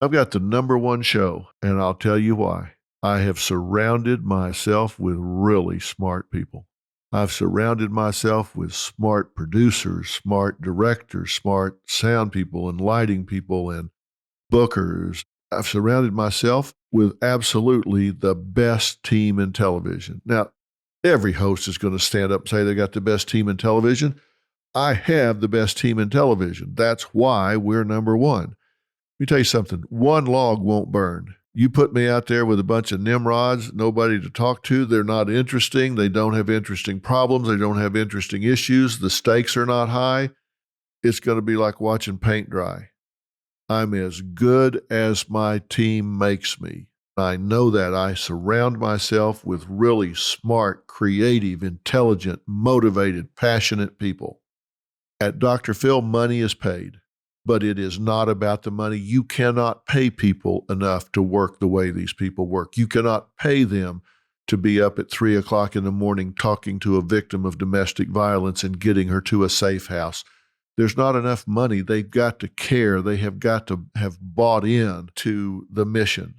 I've got the number one show, and I'll tell you why. I have surrounded myself with really smart people. I've surrounded myself with smart producers, smart directors, smart sound people and lighting people and bookers. I've surrounded myself with absolutely the best team in television. Now, every host is going to stand up and say they got the best team in television. I have the best team in television. That's why we're number one. Let me tell you something. One log won't burn. You put me out there with a bunch of Nimrods, nobody to talk to. They're not interesting. They don't have interesting problems. They don't have interesting issues. The stakes are not high. It's going to be like watching paint dry. I'm as good as my team makes me. I know that. I surround myself with really smart, creative, intelligent, motivated, passionate people. At Dr. Phil, money is paid, but it is not about the money. You cannot pay people enough to work the way these people work. You cannot pay them to be up at 3 o'clock in the morning talking to a victim of domestic violence and getting her to a safe house. There's not enough money. They've got to care. They have got to have bought in to the mission.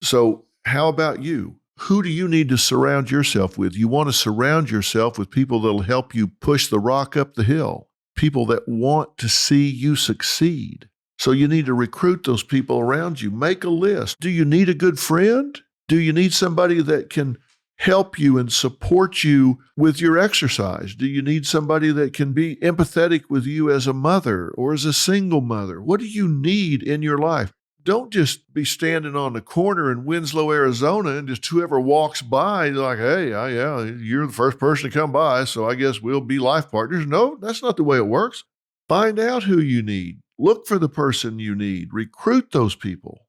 So how about you? Who do you need to surround yourself with? You want to surround yourself with people that'll help you push the rock up the hill, people that want to see you succeed. So you need to recruit those people around you. Make a list. Do you need a good friend? Do you need somebody that can help you and support you with your exercise? Do you need somebody that can be empathetic with you as a mother or as a single mother? What do you need in your life? Don't just be standing on the corner in Winslow, Arizona, and just whoever walks by, like, hey, yeah, you're the first person to come by, so I guess we'll be life partners. No, that's not the way it works. Find out who you need. Look for the person you need. Recruit those people.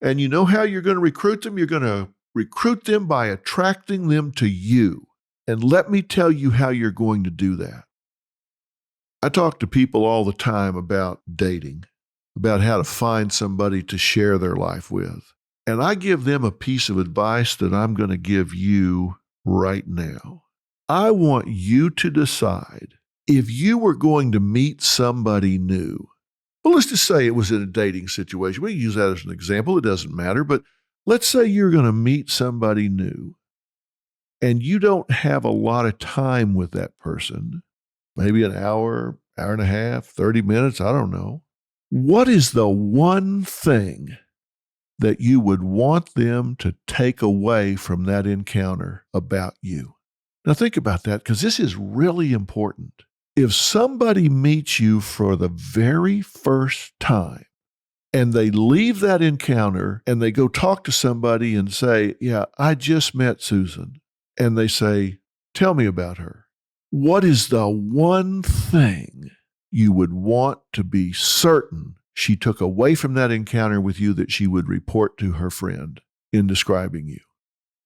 And you know how you're going to recruit them? You're going to recruit them by attracting them to you. And let me tell you how you're going to do that. I talk to people all the time about dating, about how to find somebody to share their life with. And I give them a piece of advice that I'm going to give you right now. I want you to decide if you were going to meet somebody new. Well, let's just say it was in a dating situation. We can use that as an example. It doesn't matter. But let's say you're going to meet somebody new and you don't have a lot of time with that person, maybe an hour, hour and a half, 30 minutes, I don't know. What is the one thing that you would want them to take away from that encounter about you? Now think about that, because this is really important. If somebody meets you for the very first time and they leave that encounter and they go talk to somebody and say, yeah, I just met Susan, and they say, tell me about her. What is the one thing you would want to be certain she took away from that encounter with you that she would report to her friend in describing you?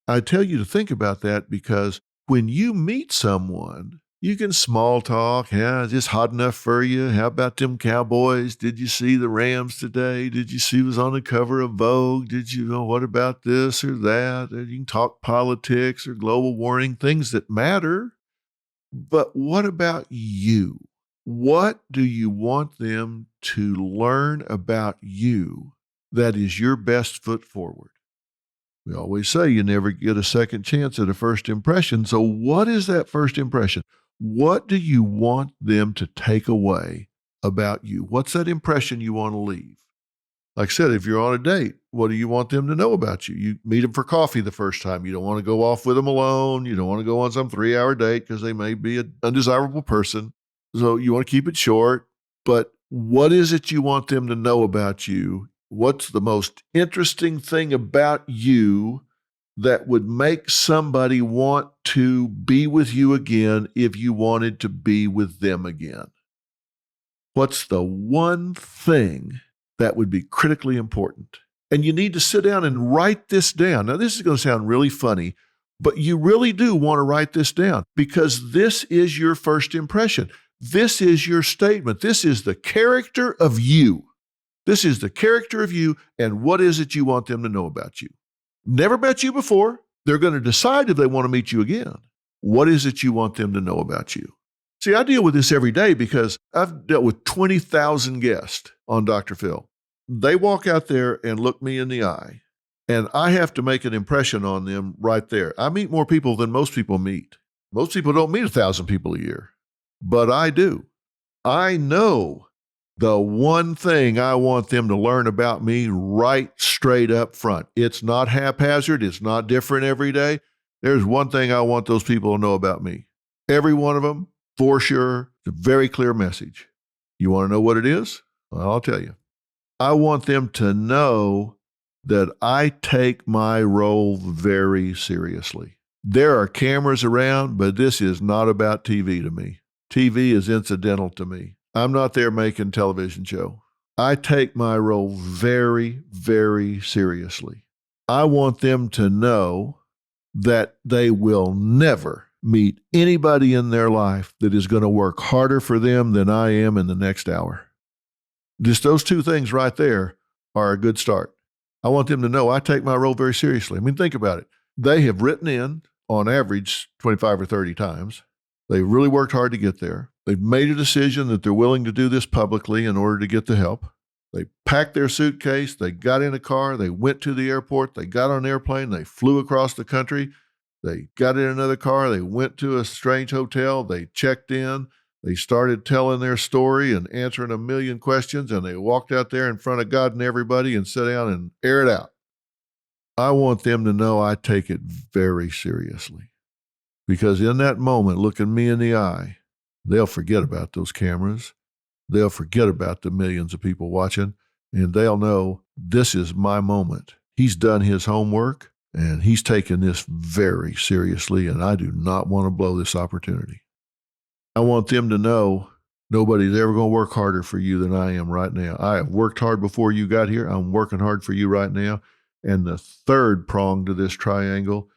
I tell you to think about that because when you meet someone, you can small talk. Yeah, is this hot enough for you? How about them Cowboys? Did you see the Rams today? Did you see who was on the cover of Vogue? Did you know what about this or that? And you can talk politics or global warming, things that matter. But what about you? What do you want them to learn about you that is your best foot forward? We always say you never get a second chance at a first impression. So what is that first impression? What do you want them to take away about you? What's that impression you want to leave? Like I said, if you're on a date, what do you want them to know about you? You meet them for coffee the first time. You don't want to go off with them alone. You don't want to go on some 3-hour date because they may be an undesirable person. So you want to keep it short. But what is it you want them to know about you? What's the most interesting thing about you that would make somebody want to be with you again if you wanted to be with them again? What's the one thing that would be critically important? And you need to sit down and write this down. Now, this is going to sound really funny, but you really do want to write this down because this is your first impression. This is your statement. This is the character of you. This is the character of you, and what is it you want them to know about you? Never met you before. They're going to decide if they want to meet you again. What is it you want them to know about you? See, I deal with this every day because I've dealt with 20,000 guests on Dr. Phil. They walk out there and look me in the eye, and I have to make an impression on them right there. I meet more people than most people meet. Most people don't meet 1,000 people a year, but I do. I know the one thing I want them to learn about me right straight up front. It's not haphazard. It's not different every day. There's one thing I want those people to know about me. Every one of them, for sure. It's a very clear message. You want to know what it is? Well, I'll tell you. I want them to know that I take my role very seriously. There are cameras around, but this is not about TV to me. TV is incidental to me. I'm not there making television show. I take my role very, very seriously. I want them to know that they will never meet anybody in their life that is going to work harder for them than I am in the next hour. Just those two things right there are a good start. I want them to know I take my role very seriously. I mean, think about it. They have written in, on average, 25 or 30 times. They've really worked hard to get there. They've made a decision that they're willing to do this publicly in order to get the help. They packed their suitcase. They got in a car. They went to the airport. They got on an airplane. They flew across the country. They got in another car. They went to a strange hotel. They checked in. They started telling their story and answering a million questions, and they walked out there in front of God and everybody and sat down and air it out. I want them to know I take it very seriously, because in that moment, looking me in the eye, they'll forget about those cameras. They'll forget about the millions of people watching, and they'll know this is my moment. He's done his homework, and he's taken this very seriously, and I do not want to blow this opportunity. I want them to know nobody's ever going to work harder for you than I am right now. I have worked hard before you got here. I'm working hard for you right now. And the third prong to this triangle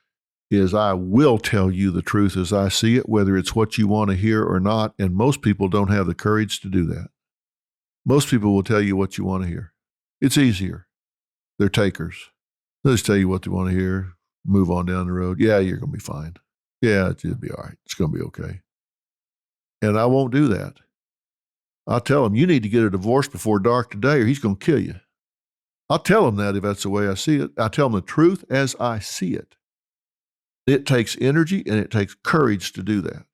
is I will tell you the truth as I see it, whether it's what you want to hear or not. And most people don't have the courage to do that. Most people will tell you what you want to hear. It's easier. They're takers. They'll just tell you what they want to hear, move on down the road. Yeah, you're going to be fine. Yeah, it'll be all right. It's going to be okay. And I won't do that. I'll tell them, you need to get a divorce before dark today or he's going to kill you. I'll tell them that if that's the way I see it. I tell them the truth as I see it. It takes energy and it takes courage to do that.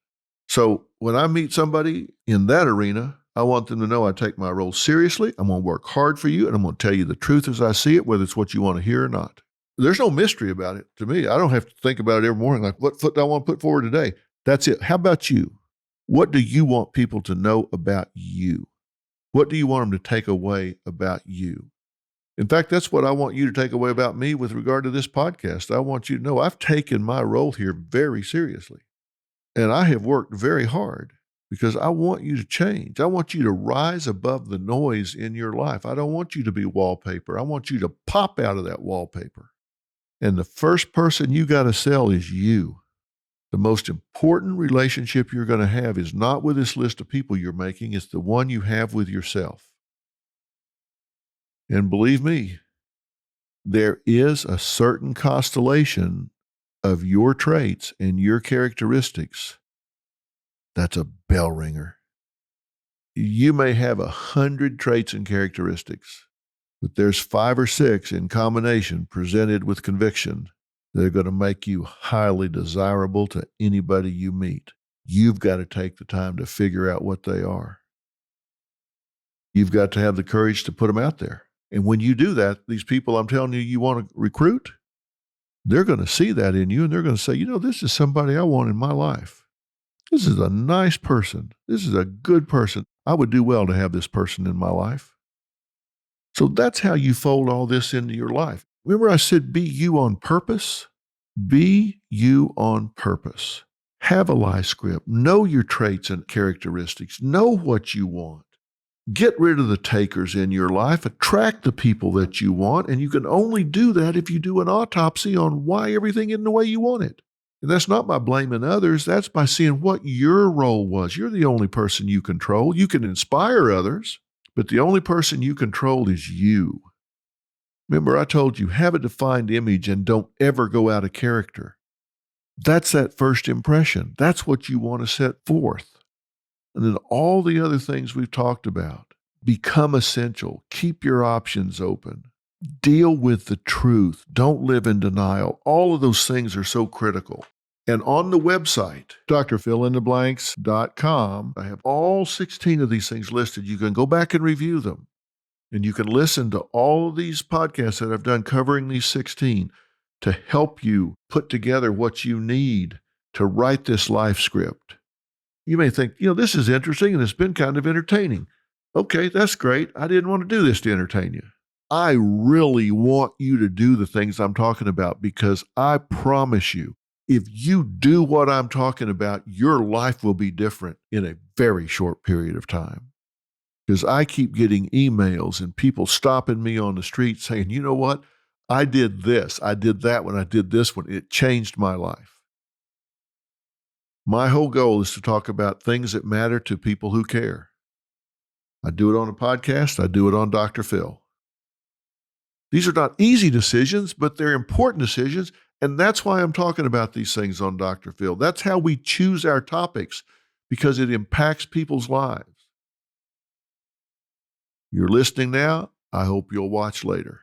So when I meet somebody in that arena, I want them to know I take my role seriously. I'm going to work hard for you, and I'm going to tell you the truth as I see it, whether it's what you want to hear or not. There's no mystery about it to me. I don't have to think about it every morning, like, what foot do I want to put forward today? That's it. How about you? What do you want people to know about you? What do you want them to take away about you? In fact, that's what I want you to take away about me with regard to this podcast. I want you to know I've taken my role here very seriously, and I have worked very hard because I want you to change. I want you to rise above the noise in your life. I don't want you to be wallpaper. I want you to pop out of that wallpaper. And the first person you got to sell is you. The most important relationship you're going to have is not with this list of people you're making. It's the one you have with yourself. And believe me, there is a certain constellation of your traits and your characteristics that's a bell ringer. You may have 100 traits and characteristics, but there's 5 or 6 in combination presented with conviction that are going to make you highly desirable to anybody you meet. You've got to take the time to figure out what they are. You've got to have the courage to put them out there. And when you do that, these people I'm telling you you want to recruit, they're going to see that in you, and they're going to say, this is somebody I want in my life. This is a nice person. This is a good person. I would do well to have this person in my life. So that's how you fold all this into your life. Remember I said be you on purpose? Be you on purpose. Have a life script. Know your traits and characteristics. Know what you want. Get rid of the takers in your life. Attract the people that you want, and you can only do that if you do an autopsy on why everything isn't the way you want it. And that's not by blaming others. That's by seeing what your role was. You're the only person you control. You can inspire others, but the only person you control is you. Remember, I told you, have a defined image and don't ever go out of character. That's that first impression. That's what you want to set forth. And then all the other things we've talked about, Become essential. Keep your options open. Deal with the truth. Don't live in denial. All of those things are so critical. And on the website, drphilintheblanks.com, I have all 16 of these things listed. You can go back and review them. And you can listen to all of these podcasts that I've done covering these 16 to help you put together what you need to write this life script. You may think, this is interesting and it's been kind of entertaining. Okay, that's great. I didn't want to do this to entertain you. I really want you to do the things I'm talking about because I promise you, if you do what I'm talking about, your life will be different in a very short period of time. Because I keep getting emails and people stopping me on the street saying, you know what? I did this. I did that one. I did this one. It changed my life. My whole goal is to talk about things that matter to people who care. I do it on a podcast. I do it on Dr. Phil. These are not easy decisions, but they're important decisions. And that's why I'm talking about these things on Dr. Phil. That's how we choose our topics because it impacts people's lives. You're listening now. I hope you'll watch later.